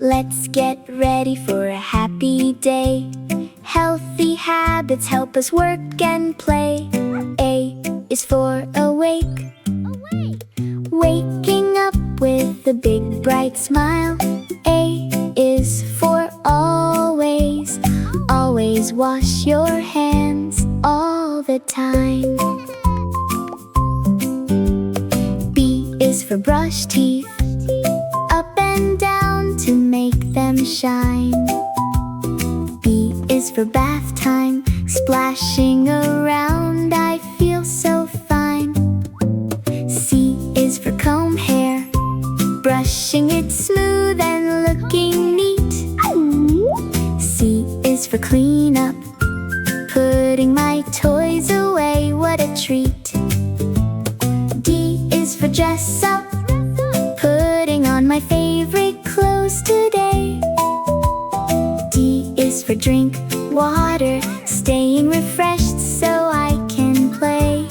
Let's get ready for a happy day. Healthy habits help us work and play. A is for awake. Waking up with a big bright smile. A is for always. Always wash your hands all the time. B is for brush teeth. Up and down to make them shine. B is for bath time. Splashing around, I feel so fine. C is for comb hair. Brushing it smooth and looking neat. C is for clean up. Putting my toys away, what a treat. D is for dress up. Putting on my favorite clothes today. D is for drink water. Staying refreshed so I can play.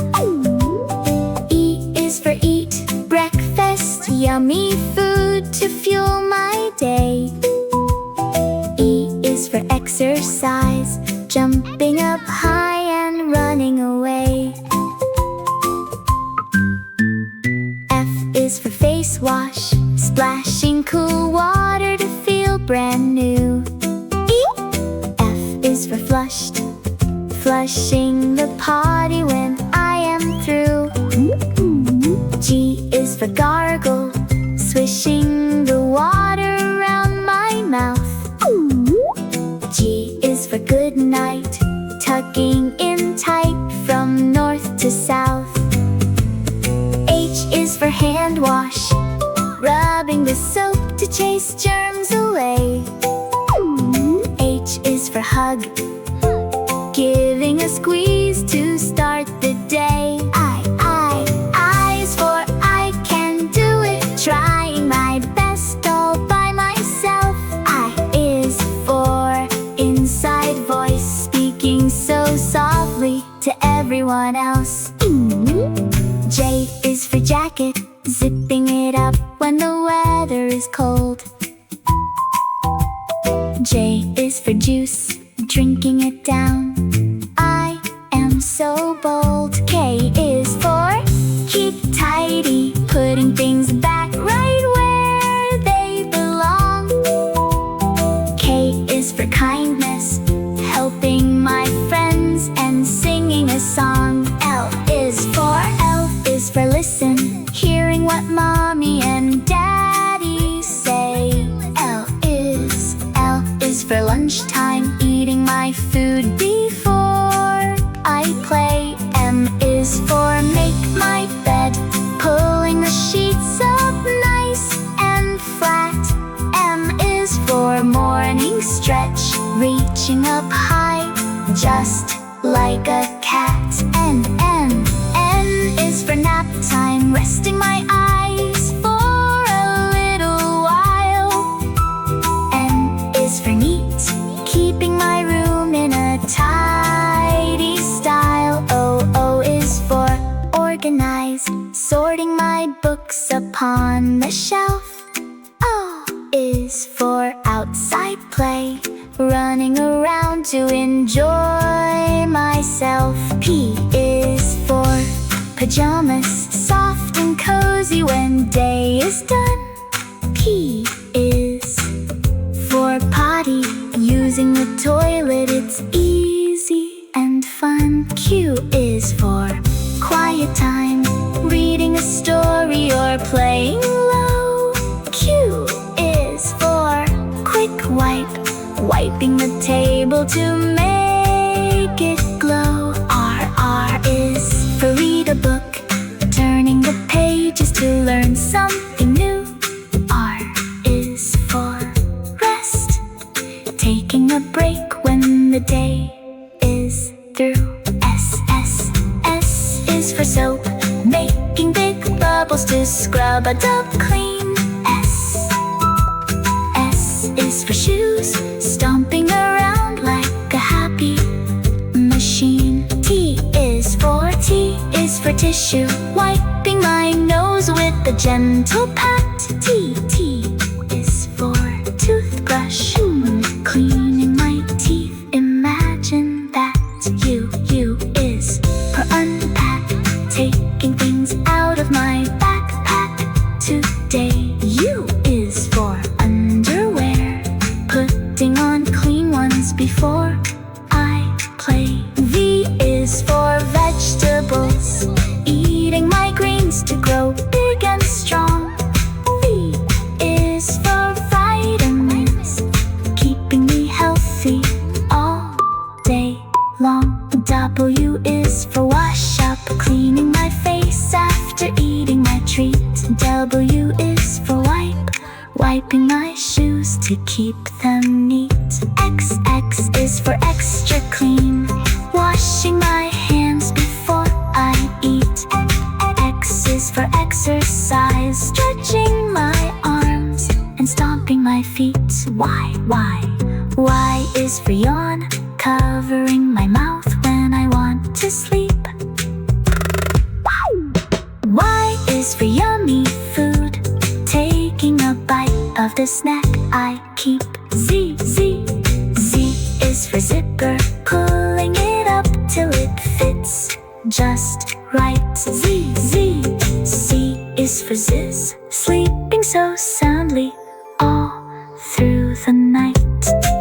E is for eat breakfast. Yummy food to fuel my day. E is for exercise. Jumping up high and running away. F is for face wash. Splashing cool water to feel brand new. F is for flushed. Flushing the potty when I am through. G is for gargle. Swishing the water around my mouth. G is for good night. Tucking in tight from north to south. H is for hand wash. Rubbing the soap to chase germs away. H is for hug. Giving a squeeze to start the day. I is for I can do it. Trying my best all by myself. I is for inside voice. Speaking so softly to everyone else. J is for jacket. Zipping it up when the weather is cold. J is for juice. Drinking it down. I am so bold. K is for keep tidy. Putting things back right where they belong. K is for kindness. Helping my friends and singing a song. L is for listen. Hearing what mommy and daddy say. L is for lunchtime. Eating my food before I play. M is for make my bed. Pulling the sheets up nice and flat. M is for morning stretch. Reaching up high, just like a cat. N is for nap time. Resting my eyes for a little while. N is for neat. Keeping my room in a tidy style. O is for organized. Sorting my books upon the shelf. O is for outside play. Running around to enjoy myself. P is for pajamas. Soft and cozy when day is done. P is for potty. Using the toilet, it's easy and fun. Q is for quiet time. Reading a story or playing low. Q is for quick wipe. Wiping the table to make it glow. R is for read a book. Turning the pages to learn something new. R is for rest. Taking a break when the day is through. S is for soap. Making big bubbles to scrub a tub clean. S is for shoes. Stomping around like a happy machine. T is for tissue. Wiping my nose with a gentle pat. T is for tooth. wiping my shoes to keep them neat. X is for extra clean, washing my hands before I eat. X is for exercise, stretching my arms and stomping my feet. Y is for yawn, covering my mouth when I want to sleep. Y is for yummy food, taking a bite of the snack I keep. Z is for zipper, pulling it up till it fits just right. C is for ziz, sleeping so soundly all through the night.